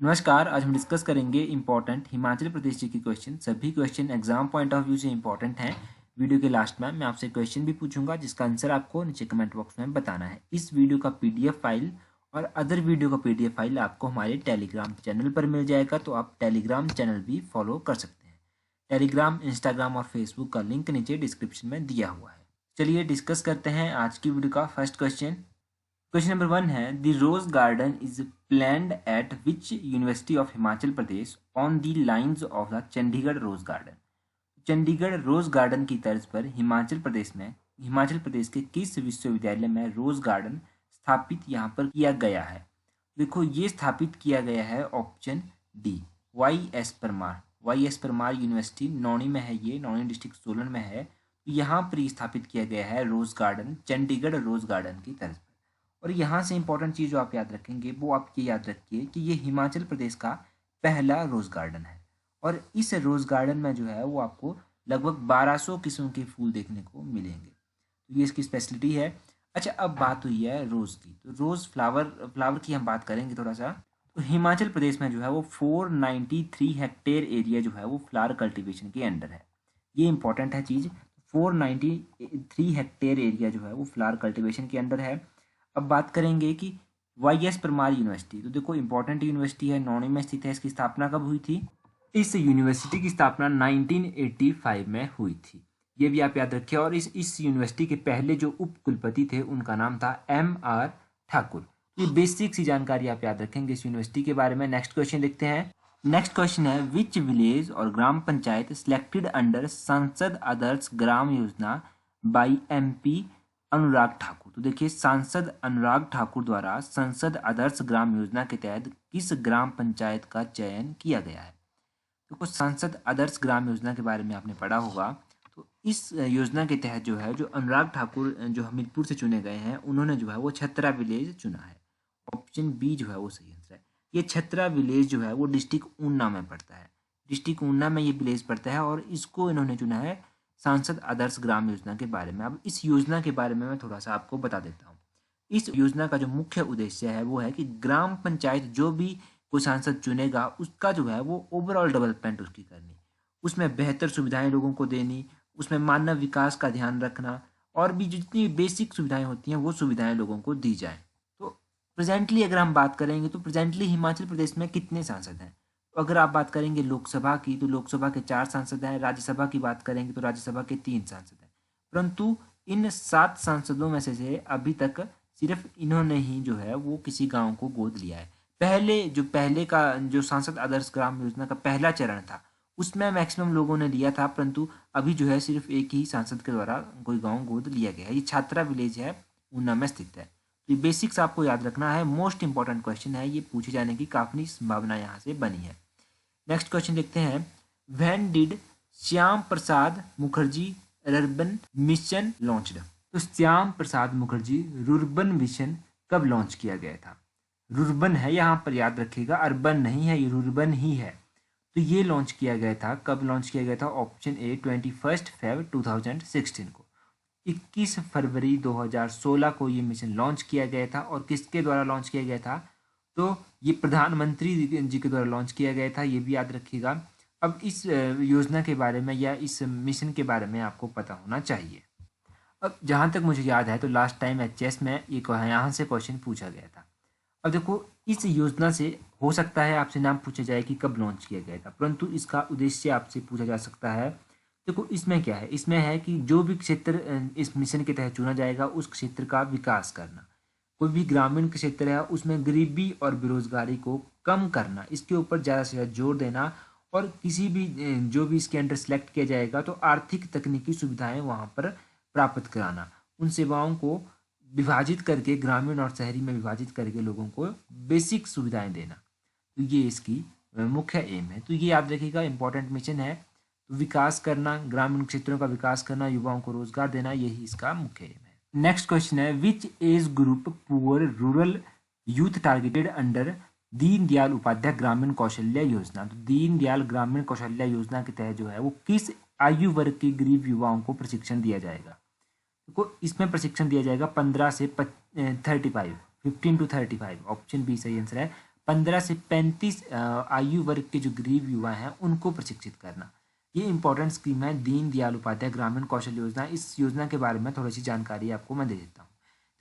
नमस्कार। आज हम डिस्कस करेंगे इंपॉर्टेंट हिमाचल प्रदेश जी के क्वेश्चन। सभी question exam point of view से इंपॉर्टेंट हैं। वीडियो के लास्ट में मैं आपसे क्वेश्चन भी पूछूंगा जिसका आंसर आपको नीचे कमेंट बॉक्स में बताना है। इस वीडियो का पीडीएफ फाइल और अदर वीडियो का पीडीएफ फाइल आपको हमारे टेलीग्राम चैनल पर मिल जाएगा, तो आप टेलीग्राम चैनल भी फॉलो कर सकते हैं। टेलीग्राम, इंस्टाग्राम और फेसबुक का लिंक नीचे डिस्क्रिप्शन में दिया हुआ है। चलिए डिस्कस करते हैं आज की वीडियो का फर्स्ट क्वेश्चन। क्वेश्चन नंबर 1 है, the rose garden is planned at which university of Himachal Pradesh on the lines of the Chandigarh rose garden. Chandigarh rose garden की तर्ज पर हिमाचल प्रदेश के किस विश्वविद्यालय में रोज गार्डन स्थापित यहाँ पर किया गया है? देखो, ये स्थापित किया गया है option D, Y S Parmar university Nauni में है। ये नौणी डिस्ट्रिक्ट सोलन में है। यहाँ पर ही स्थापित किया गया है rose garden, Chandigarh rose garden की तर्ज पर। और यहाँ से इंपॉर्टेंट चीज़ जो आप याद रखेंगे वो आप ये याद रखिए कि ये हिमाचल प्रदेश का पहला रोज़ गार्डन है। और इस रोज़ गार्डन में जो है वो आपको लगभग 1200 किस्म के फूल देखने को मिलेंगे। तो ये इसकी स्पेशलिटी है। अच्छा, अब बात हुई है रोज़ की, तो रोज़ फ्लावर की हम बात करेंगे थोड़ा सा। तो हिमाचल प्रदेश में जो है वो 493 हेक्टेयर एरिया जो है वो फ्लावर कल्टिवेशन के अंडर है। ये इंपॉर्टेंट है चीज़। 493 हेक्टेयर एरिया जो है वो फ्लावर कल्टिवेशन के अंडर है। अब बात करेंगे कि वाई एस परमार यूनिवर्सिटी, तो देखो इंपॉर्टेंट यूनिवर्सिटी है, नौणी में स्थित है। इसकी स्थापना कब हुई थी? इस यूनिवर्सिटी की स्थापना 1985 में हुई थी। ये भी आप याद रखिए। और इस यूनिवर्सिटी के पहले जो उप कुलपति थे उनका नाम था M.R. ठाकुर। ये बेसिक सी जानकारी आप याद रखेंगे इस यूनिवर्सिटी के बारे में। नेक्स्ट क्वेश्चन देखते हैं। नेक्स्ट क्वेश्चन है, विच विलेज और ग्राम पंचायत सिलेक्टेड अंडर सांसद आदर्श ग्राम योजना बाई MP अनुराग ठाकुर। तो देखिए, सांसद अनुराग ठाकुर द्वारा संसद आदर्श ग्राम योजना के तहत किस ग्राम पंचायत का चयन किया गया है? तो सांसद आदर्श ग्राम योजना के बारे में आपने पढ़ा होगा। तो इस योजना के तहत जो है, जो अनुराग ठाकुर जो हमीरपुर से चुने गए हैं, उन्होंने जो है वो छत्रा विलेज चुना है। ऑप्शन बी जो है वो सही आंसर है। ये छत्रा विलेज जो है वो डिस्ट्रिक्ट ऊना में पड़ता है। डिस्ट्रिक्ट ऊना में ये विलेज पड़ता है और इसको इन्होंने चुना है सांसद आदर्श ग्राम योजना के बारे में। अब इस योजना के बारे में मैं थोड़ा सा आपको बता देता हूँ। इस योजना का जो मुख्य उद्देश्य है वो है कि ग्राम पंचायत जो भी कोई सांसद चुनेगा उसका जो है वो ओवरऑल डेवलपमेंट उसकी करनी, उसमें बेहतर सुविधाएं लोगों को देनी, उसमें मानव विकास का ध्यान रखना, और भी जितनी बेसिक सुविधाएं होती हैं वो सुविधाएं लोगों को दी जाए। तो प्रेजेंटली अगर हम बात करेंगे तो प्रेजेंटली हिमाचल प्रदेश में कितने सांसद हैं? तो अगर आप बात करेंगे लोकसभा की, तो लोकसभा के 4 सांसद हैं। राज्यसभा की बात करेंगे तो राज्यसभा के 3 सांसद हैं। परंतु इन 7 सांसदों में से अभी तक सिर्फ इन्होंने ही जो है वो किसी गांव को गोद लिया है। पहले का जो सांसद आदर्श ग्राम योजना का पहला चरण था उसमें मैक्सिमम लोगों ने लिया था, परंतु अभी जो है सिर्फ एक ही सांसद के द्वारा कोई गांव गोद लिया गया है। ये छात्रा विलेज है, ऊना में स्थित है। तो ये बेसिक्स आपको याद रखना है। मोस्ट इंपॉर्टेंट क्वेश्चन है, ये पूछे जाने की काफी संभावना यहाँ से बनी है। नेक्स्ट क्वेश्चन देखते हैं। When did Shyam Prasad Mukherjee rurban mission launched? तो श्याम प्रसाद मुखर्जी रुर्बन मिशन कब लॉन्च किया गया था? रुर्बन है यहाँ पर, याद रखिएगा, अर्बन नहीं है, ये रुर्बन ही है। तो ये लॉन्च किया गया था, कब लॉन्च किया गया था? ऑप्शन ए 21 Feb 2016 को। 21 फरवरी 2016 को ये मिशन लॉन्च किया गया था। और किसके द्वारा लॉन्च किया गया था? तो ये प्रधानमंत्री जी के द्वारा लॉन्च किया गया था, ये भी याद रखिएगा। अब इस योजना के बारे में या इस मिशन के बारे में आपको पता होना चाहिए। अब जहाँ तक मुझे याद है तो लास्ट टाइम HS में ये यहाँ से क्वेश्चन पूछा गया था। अब देखो, इस योजना से हो सकता है आपसे नाम पूछा जाए कि कब लॉन्च किया गया था, परंतु इसका उद्देश्य आपसे पूछा जा सकता है। देखो, इसमें क्या है? इसमें है कि जो भी क्षेत्र इस मिशन के तहत चुना जाएगा उस क्षेत्र का विकास करना। कोई भी ग्रामीण क्षेत्र है उसमें गरीबी और बेरोजगारी को कम करना, इसके ऊपर ज़्यादा से ज़्यादा जोर देना। और किसी भी जो भी इसके अंडर सेलेक्ट किया जाएगा तो आर्थिक तकनीकी सुविधाएं वहाँ पर प्राप्त कराना, उन सेवाओं को विभाजित करके ग्रामीण और शहरी में विभाजित करके लोगों को बेसिक सुविधाएं देना। तो ये इसकी मुख्य एम है। तो ये याद रखिएगा, इंपॉर्टेंट मिशन है। तो विकास करना, ग्रामीण क्षेत्रों का विकास करना, युवाओं को रोजगार देना, यही इसका मुख्य एम है। नेक्स्ट क्वेश्चन है, which age group poor rural youth targeted under Deendayal Upadhyay Grameen Kaushalya योजना? तो दीनदयाल ग्रामीण कौशल्य योजना के तहत जो है वो किस आयु वर्ग के गरीब युवाओं को प्रशिक्षण दिया जाएगा? को इसमें प्रशिक्षण दिया जाएगा 15 से 35, 15 to 35। ऑप्शन बी सही आंसर है। 15 से 35 आयु वर्ग के जो गरीब युवा हैं उनको प्रशिक्षित करना। ये इंपॉर्टेंट स्कीम है दीन दयाल उपाध्याय ग्रामीण कौशल योजना। इस योजना के बारे में थोड़ी सी जानकारी आपको मैं दे देता हूँ।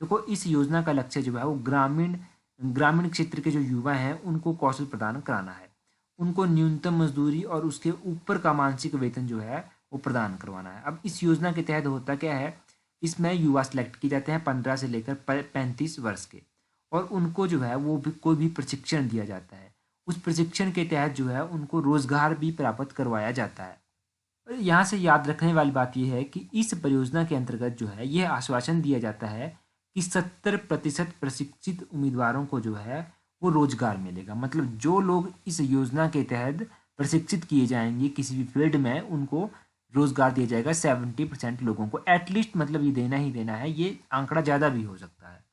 देखो, इस योजना का लक्ष्य जो है वो ग्रामीण क्षेत्र के जो युवा हैं उनको कौशल प्रदान कराना है। उनको न्यूनतम मजदूरी और उसके ऊपर का मासिक वेतन जो है वो प्रदान करवाना है। अब इस योजना के तहत होता क्या है, इसमें युवा सिलेक्ट किए जाते हैं 15 से लेकर 35 वर्ष के, और उनको जो है वो भी कोई भी प्रशिक्षण दिया जाता है। उस प्रशिक्षण के तहत जो है उनको रोजगार भी प्राप्त करवाया जाता है। और यहाँ से याद रखने वाली बात यह है कि इस परियोजना के अंतर्गत जो है यह आश्वासन दिया जाता है कि 70% प्रशिक्षित उम्मीदवारों को जो है वो रोजगार मिलेगा। मतलब जो लोग इस योजना के तहत प्रशिक्षित किए जाएंगे किसी भी फील्ड में, उनको रोजगार दिया जाएगा 70% लोगों को एटलीस्ट। मतलब ये देना ही देना है, ये आंकड़ा ज़्यादा भी हो सकता है,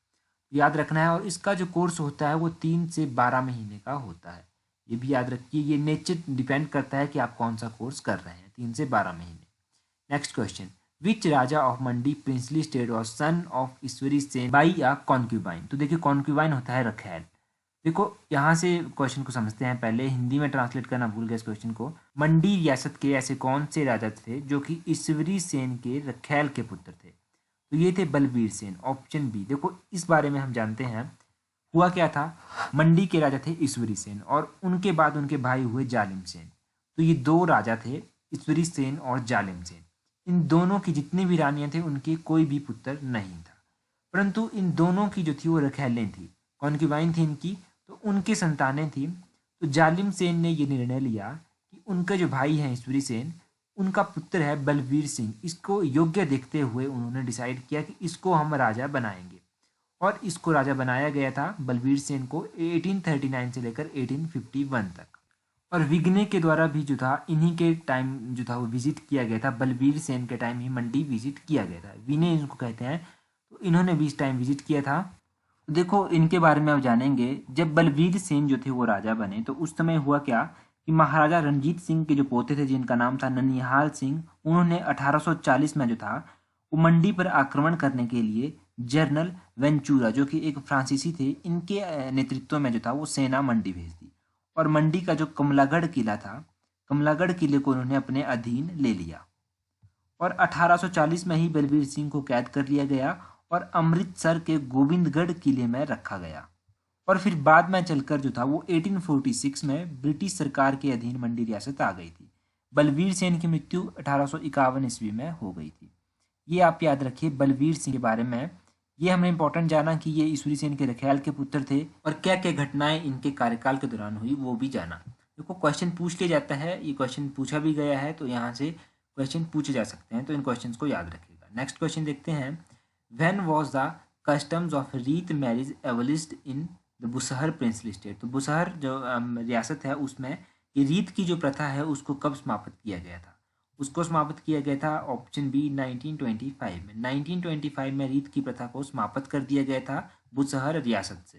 याद रखना है। और इसका जो कोर्स होता है वो 3 से 12 महीने का होता है। ये भी याद रखिए, ये नेचर डिपेंड करता है कि आप कौन सा कोर्स कर रहे हैं, 3 से 12 महीने। Next question, which raja of Mandi princely state और son of Ishwari Sen by a concubine. तो देखिए कॉन्क्यूबाइन होता है रखैल। देखो यहाँ से क्वेश्चन को समझते हैं, पहले हिंदी में ट्रांसलेट करना भूल गया इस क्वेश्चन को। मंडी रियासत के ऐसे कौन से राजा थे जो कि ईश्वरी सेन के रखैल के पुत्र थे। तो ये थे बलबीर सेन, ऑप्शन बी। देखो इस बारे में हम जानते हैं हुआ क्या था, मंडी के राजा थे ईश्वरी सेन और उनके बाद उनके भाई हुए जालिम सेन। तो ये 2 राजा थे, ईश्वरी सेन और जालिम सेन। इन दोनों की जितनी भी रानियां थे उनके कोई भी पुत्र नहीं था, परंतु इन दोनों की जो थी वो रखैलें थी, कॉन्क्यूबाइन थी इनकी, तो उनकी संतानें थी। तो जालिम सेन ने ये निर्णय लिया कि उनका जो भाई है ईश्वरी सेन, उनका पुत्र है बलबीर सिंह, इसको योग्य देखते हुए उन्होंने डिसाइड किया कि इसको हम राजा बनाएंगे। और इसको राजा बनाया गया था बलबीर सेन को 1839 से लेकर 1851 तक। और विग्ने के द्वारा भी जो था इन्हीं के टाइम जो था वो विजिट किया गया था, बलबीर सेन के टाइम ही मंडी विजिट किया गया था, विनय इनको कहते हैं। तो इन्होंने भी इस टाइम विजिट किया था। देखो इनके बारे में अब जानेंगे। जब बलबीर सेन जो थे वो राजा बने तो उस समय हुआ क्या कि महाराजा रणजीत सिंह के जो पोते थे जिनका नाम था ननिहाल सिंह, उन्होंने 1840 में जो था वो मंडी पर आक्रमण करने के लिए जनरल वेंचूरा जो कि एक फ्रांसीसी थे, इनके नेतृत्व में जो था वो सेना मंडी भेज दी। और मंडी का जो कमलागढ़ किला था, कमलागढ़ किले को उन्होंने अपने अधीन ले लिया। और 1840 में ही बलबीर सिंह को कैद कर लिया गया और अमृतसर के गोविंदगढ़ किले में रखा गया। और फिर बाद में चलकर जो था वो 1846 में ब्रिटिश सरकार के अधीन मंडी रियासत आ गई थी। बलबीर सेन की मृत्यु 1851 ईस्वी में हो गई थी। ये आप याद रखिए बलबीर सिंह के बारे में। ये हमने इंपॉर्टेंट जाना कि ये ईश्वरी सेन के रखैल के पुत्र थे और क्या क्या घटनाएं इनके कार्यकाल के दौरान हुई वो भी जाना। देखो क्वेश्चन पूछ लिया जाता है, ये क्वेश्चन पूछा भी गया है, तो यहाँ से क्वेश्चन पूछे जा सकते हैं, तो इन क्वेश्चन को याद रखिएगा। नेक्स्ट क्वेश्चन देखते हैं, when was the customs of Reet marriage abolished in the Bushahr princely state. तो बुसहर जो रियासत है उसमें ये रीत की जो प्रथा है उसको कब समाप्त किया गया था। उसको समाप्त किया गया था ऑप्शन बी 1925 में। 1925 में रीत की प्रथा को समाप्त कर दिया गया था बुसहर रियासत से।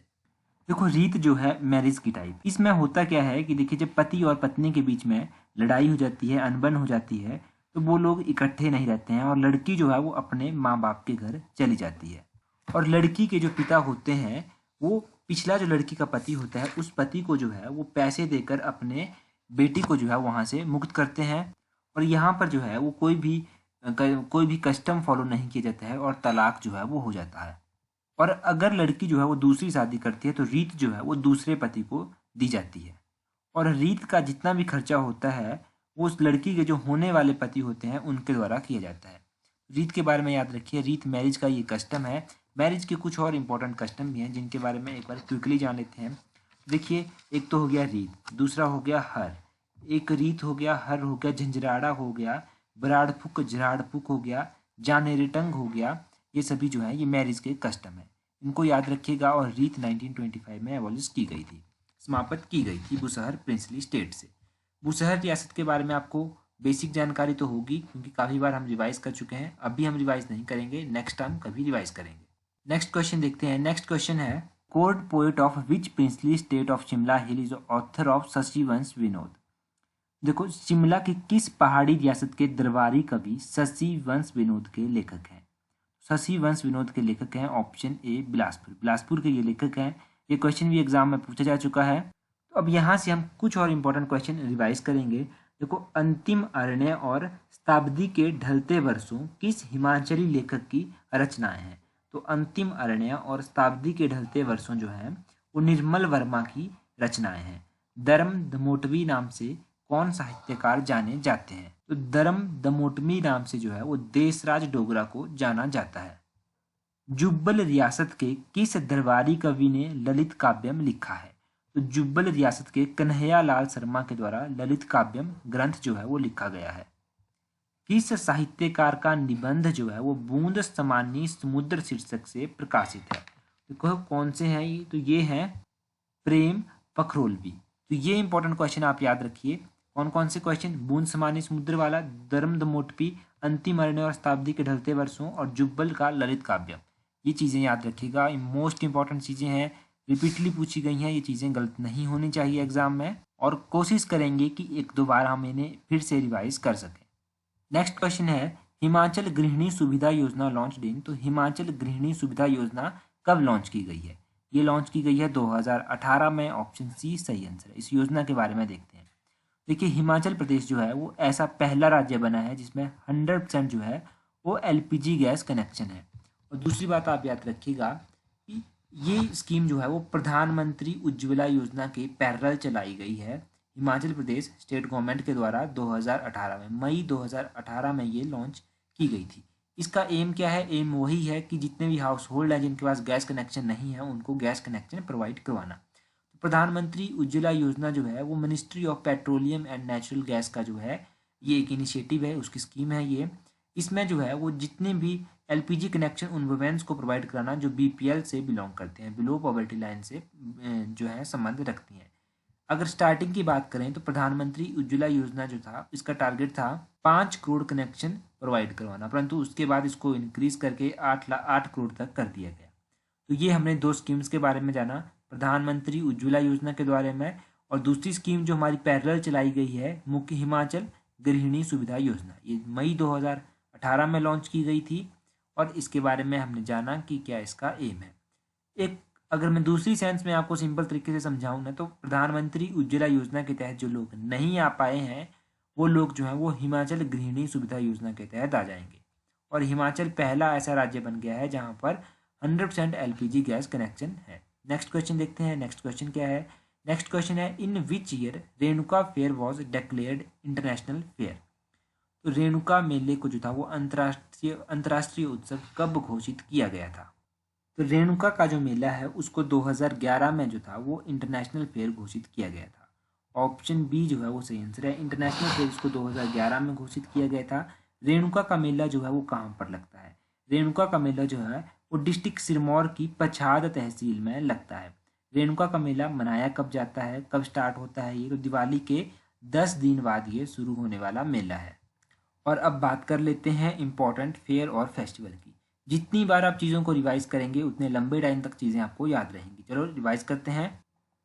देखो रीत जो है मैरिज की टाइप, इसमें होता क्या है कि देखिए जब पति और पत्नी के बीच में लड़ाई हो जाती है, अनबन हो जाती है, तो वो लोग इकट्ठे नहीं रहते हैं और लड़की जो है वो अपने माँ बाप के घर चली जाती है। और लड़की के जो पिता होते हैं वो पिछला जो लड़की का पति होता है उस पति को जो है वो पैसे देकर अपने बेटी को जो है वहाँ से मुक्त करते हैं। और यहाँ पर जो है वो कोई भी कस्टम फॉलो नहीं किया जाता है और तलाक जो है वो हो जाता है। और अगर लड़की जो है वो दूसरी शादी करती है तो रीत जो है वो दूसरे पति को दी जाती है। और रीत का जितना भी खर्चा होता है वो उस लड़की के जो होने वाले पति होते हैं उनके द्वारा किया जाता है। रीत के बारे में याद रखिए, रीत मैरिज का ये कस्टम है। मैरिज के कुछ और इम्पोर्टेंट कस्टम भी हैं जिनके बारे में एक बार क्विकली जान लेते हैं। देखिए एक तो हो गया रीत, दूसरा हो गया हर, एक रीत हो गया, हर हो गया, झंझराड़ा हो गया, बराड़फुक झराड़फुक हो गया, जानेरेटंग हो गया। ये सभी जो है ये मैरिज के कस्टम है, इनको याद रखिएगा। और रीत 1925 में एबॉलिश की गई थी, समाप्त की गई थी बुसहर प्रिंसली स्टेट से। बुसहर रियासत के बारे में आपको बेसिक जानकारी तो होगी क्योंकि काफ़ी बार हम रिवाइज कर चुके हैं। अभी हम रिवाइज नहीं करेंगे, नेक्स्ट टाइम कभी रिवाइज करेंगे। नेक्स्ट क्वेश्चन देखते हैं। नेक्स्ट क्वेश्चन है, court poet of which princely state of Shimla hill is author of Shashivansh Vinod. देखो शिमला की किस पहाड़ी रियासत के दरबारी कवि शशिवंश विनोद के लेखक हैं। शशिवंश विनोद के लेखक हैं ऑप्शन ए बिलासपुर, बिलासपुर के ये लेखक हैं। ये क्वेश्चन भी एग्जाम में पूछा जा चुका है। तो अब यहाँ से हम कुछ और इम्पोर्टेंट क्वेश्चन रिवाइज करेंगे। देखो, अंतिम अरण्य और शताब्दी के ढलते वर्षों किस हिमाचली लेखक की रचनाएं हैं? तो अंतिम अरण्य और शताब्दी के ढलते वर्षों जो है वो निर्मल वर्मा की रचनाएं हैं। धर्म दमोटवी नाम से कौन साहित्यकार जाने जाते हैं? तो धर्म दमोटवी नाम से जो है वो देशराज डोगरा को जाना जाता है। जुब्बल रियासत के किस दरबारी कवि ने ललित काव्यम लिखा है? तो जुब्बल रियासत के कन्हैया लाल शर्मा के द्वारा ललित काव्यम ग्रंथ जो है वो लिखा गया है। किस साहित्यकार का निबंध जो है वो बूंद समानी समुद्र शीर्षक से प्रकाशित है? देखो कौन से हैं ये? तो ये है प्रेम पखरोलवी। तो ये इंपॉर्टेंट क्वेश्चन आप याद रखिए। कौन कौन से क्वेश्चन? बूंद समानी समुद्र वाला, धर्म दमोटवी, अंतिम अरण्य और शताब्दी के ढलते वर्षों, और जुब्बल का ललित काव्यम। ये चीज़ें याद रखिएगा, मोस्ट इंपॉर्टेंट चीज़ें हैं, रिपीटली पूछी गई हैं। ये चीज़ें गलत नहीं होनी चाहिए एग्जाम में, और कोशिश करेंगे कि एक दो बार हम इन्हें फिर से रिवाइज कर सकें। नेक्स्ट क्वेश्चन है, हिमाचल गृहिणी सुविधा योजना लॉन्च इन। तो हिमाचल गृहिणी सुविधा योजना कब लॉन्च की गई है? ये लॉन्च की गई है 2018 में। ऑप्शन सी सही आंसर है। इस योजना के बारे में देखते हैं। देखिए, हिमाचल प्रदेश जो है वो ऐसा पहला राज्य बना है जिसमें 100% जो है वो LPG गैस कनेक्शन है। और दूसरी बात आप याद रखिएगा कि ये स्कीम जो है वो प्रधानमंत्री उज्ज्वला योजना के पैरेलल चलाई गई है। हिमाचल प्रदेश स्टेट गवर्नमेंट के द्वारा 2018 में, मई 2018 में ये लॉन्च की गई थी। इसका एम क्या है? एम वही है कि जितने भी हाउस होल्ड हैं जिनके पास गैस कनेक्शन नहीं है उनको गैस कनेक्शन प्रोवाइड करवाना। तो प्रधानमंत्री उज्ज्वला योजना जो है वो ministry of petroleum and natural gas का जो है ये एक इनिशिएटिव है, उसकी स्कीम है ये। इसमें जो है वो जितने भी LPG कनेक्शन उन वुमेन्स को प्रोवाइड कराना जो BPL से बिलोंग करते हैं, बिलो पॉवर्टी लाइन से जो है संबंध रखती हैं। अगर स्टार्टिंग की बात करें तो प्रधानमंत्री उज्ज्वला योजना जो था इसका टारगेट था 5 करोड़ कनेक्शन प्रोवाइड करवाना, परंतु उसके बाद इसको इंक्रीज करके 8 करोड़ तक कर दिया गया। तो ये हमने दो स्कीम्स के बारे में जाना, प्रधानमंत्री उज्ज्वला योजना के बारे में, और दूसरी स्कीम जो हमारी पैरेलल चलाई गई है मुख्य हिमाचल गृहिणी सुविधा योजना, ये मई 2018 में लॉन्च की गई थी। और इसके बारे में हमने जाना कि क्या इसका एम है। एक अगर मैं दूसरी सेंस में आपको सिंपल तरीके से समझाऊं ना, तो प्रधानमंत्री उज्ज्वला योजना के तहत जो लोग नहीं आ पाए हैं वो लोग जो हैं वो हिमाचल गृहिणी सुविधा योजना के तहत आ जाएंगे। और हिमाचल पहला ऐसा राज्य बन गया है जहां पर 100% LPG गैस कनेक्शन है। नेक्स्ट क्वेश्चन देखते हैं। नेक्स्ट क्वेश्चन क्या है? नेक्स्ट क्वेश्चन है, in which year Renuka fair was declared international fair. तो रेणुका मेले को जो था वो अंतर्राष्ट्रीय उत्सव कब घोषित किया गया था? तो रेणुका का जो मेला है उसको 2011 में जो था वो इंटरनेशनल फेयर घोषित किया गया था। ऑप्शन बी जो है वो सही आंसर है। इंटरनेशनल फेयर इसको 2011 में घोषित किया गया था। रेणुका का मेला जो है वो कहाँ पर लगता है? रेणुका का मेला जो है वो डिस्ट्रिक्ट सिरमौर की पछाद तहसील में लगता है। रेणुका का मेला मनाया कब जाता है, कब स्टार्ट होता है ये? तो दिवाली के 10 दिन बाद ये शुरू होने वाला मेला है। और अब बात कर लेते हैं इम्पोर्टेंट फेयर और फेस्टिवल की। जितनी बार आप चीज़ों को रिवाइज करेंगे उतने लंबे टाइम तक चीज़ें आपको याद रहेंगी। चलो रिवाइज करते हैं।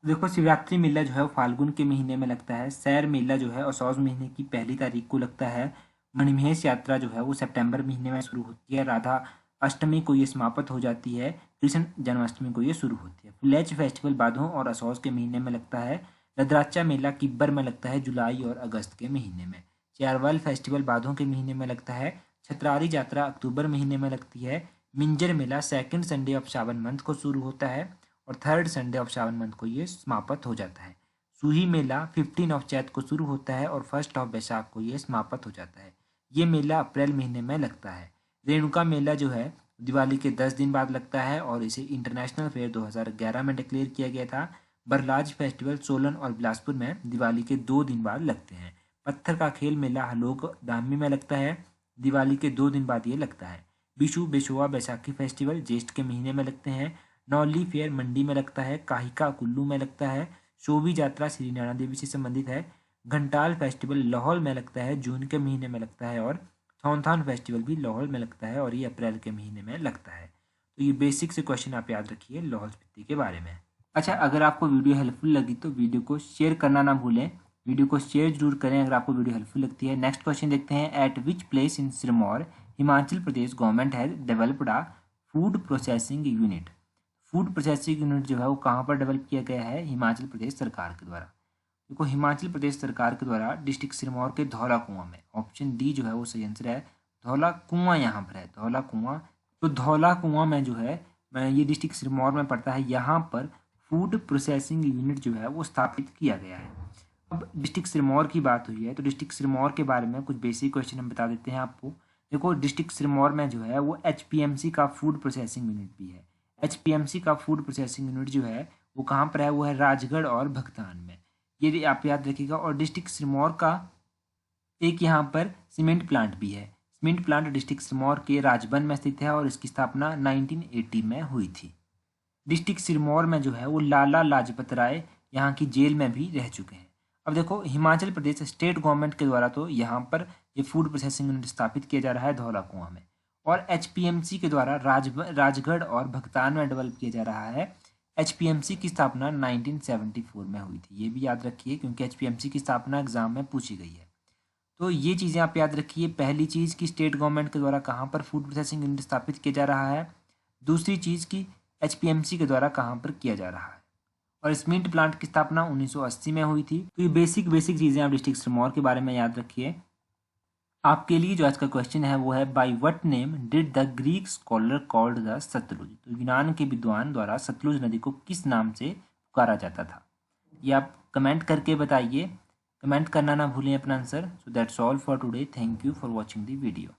देखो, शिवरात्रि मेला जो है वो फाल्गुन के महीने में लगता है। सैर मेला जो है असौज महीने की 1 तारीख को लगता है। मणिमहेश यात्रा जो है वो सितंबर महीने में शुरू होती है। राधा अष्टमी को ये समाप्त हो जाती है। कृष्ण जन्माष्टमी को ये शुरू होती है। फ्लैच फेस्टिवल बाधों और असौज के महीने में लगता है। रद्राचा मेला किब्बर में लगता है जुलाई और अगस्त के महीने में। चारवाल फेस्टिवल बाधों के महीने में लगता है। छतरारी यात्रा अक्टूबर महीने में लगती है। Minjar Mela second Sunday of Sawan month को शुरू होता है और third Sunday of Sawan month को ये समाप्त हो जाता है। सूही मेला 15 ऑफ चैत को शुरू होता है और 1 ऑफ बैसाख को ये समाप्त हो जाता है। ये मेला अप्रैल महीने में लगता है। रेणुका मेला जो है दिवाली के 10 दिन बाद लगता है और इसे इंटरनेशनल फेयर 2011 में डिक्लेयर किया गया था। बरलाज फेस्टिवल सोलन और बिलासपुर में दिवाली के 2 दिन बाद लगते हैं। पत्थर का खेल मेला हलोक दामी में लगता है। दिवाली के 2 दिन बाद ये लगता है। बिशु बेशुआ बैसाखी फेस्टिवल ज्येष्ठ के महीने में लगते हैं। नौली फेयर मंडी में लगता है। काहिका कुल्लू में लगता है। शोभी यात्रा श्री नैना देवी से संबंधित है। घंटाल फेस्टिवल लाहौल में लगता है, जून के महीने में लगता है। और थौनथान फेस्टिवल भी लाहौल में लगता है और ये अप्रैल के महीने में लगता है। तो ये बेसिक से क्वेश्चन आप याद रखिए लाहौल स्पीति के बारे में। अच्छा, अगर आपको वीडियो हेल्पफुल लगी तो वीडियो को शेयर करना ना भूलें। वीडियो को शेयर जरूर करें अगर आपको वीडियो हेल्पफुल लगती है। नेक्स्ट क्वेश्चन देखते हैं। Eight which place in Sirmaur Himachal Pradesh government has developed a food processing unit. Food processing unit जो है वो कहाँ पर डेवलप किया गया है? हिमाचल प्रदेश सरकार के द्वारा। देखो हिमाचल प्रदेश सरकार के द्वारा डिस्ट्रिक्ट सिरमौर के धौला कुआं में, ऑप्शन डी जो है वो सही आंसर है। धौला कुआं यहाँ पर है, धौला कुआं। तो धौला कुआं में जो है ये डिस्ट्रिक्ट सिरमौर में पड़ता है, यहाँ पर फूड प्रोसेसिंग यूनिट जो है वो स्थापित किया गया है। अब डिस्ट्रिक्ट सिरमौर की बात हुई है तो डिस्ट्रिक्ट सिरमौर के बारे में कुछ बेसिक क्वेश्चन हम बता देते हैं आपको। देखो डिस्ट्रिक्ट सिरमौर में जो है वो एचपीएमसी का फूड प्रोसेसिंग यूनिट भी है। एचपीएमसी का फूड प्रोसेसिंग यूनिट जो है वो कहाँ पर है? वो है राजगढ़ और भगतान में, ये आप याद रखिएगा। और डिस्ट्रिक्ट सिरमौर का एक यहाँ पर सीमेंट प्लांट भी है। सीमेंट प्लांट डिस्ट्रिक्ट सिरमौर के राजबन में स्थित है और इसकी स्थापना 1980 में हुई थी। डिस्ट्रिक्ट सिरमौर में जो है वो लाला लाजपत राय यहाँ की जेल में भी रह चुके हैं। अब देखो हिमाचल प्रदेश स्टेट गवर्नमेंट के द्वारा तो यहाँ पर ये फूड प्रोसेसिंग यूनिट स्थापित किया जा रहा है धौला कुआं में, और एचपीएमसी के द्वारा राजगढ़ और भगतान में डेवलप किया जा रहा है। एचपीएमसी की स्थापना 1974 में हुई थी, ये भी याद रखिए क्योंकि एचपीएमसी की स्थापना एग्जाम में पूछी गई है। तो ये चीज़ें आप याद रखिए। पहली चीज़ कि स्टेट गवर्नमेंट के द्वारा कहाँ पर फूड प्रोसेसिंग यूनिट स्थापित किया जा रहा है। दूसरी चीज़ कि एचपीएमसी के द्वारा कहाँ पर किया जा रहा है। और सीमेंट प्लांट की स्थापना 1980 में हुई थी। तो ये बेसिक चीज़ें आप डिस्ट्रिक्ट सिरमौर के बारे में याद रखिए। आपके लिए जो आज का क्वेश्चन है वो है by what name did the Greek scholar called the Sutlej. तो यूनान के विद्वान द्वारा सतलुज नदी को किस नाम से पुकारा जाता था? ये आप कमेंट करके बताइए। कमेंट करना ना भूलें अपना answer. So that's all for today. Thank you for watching the video.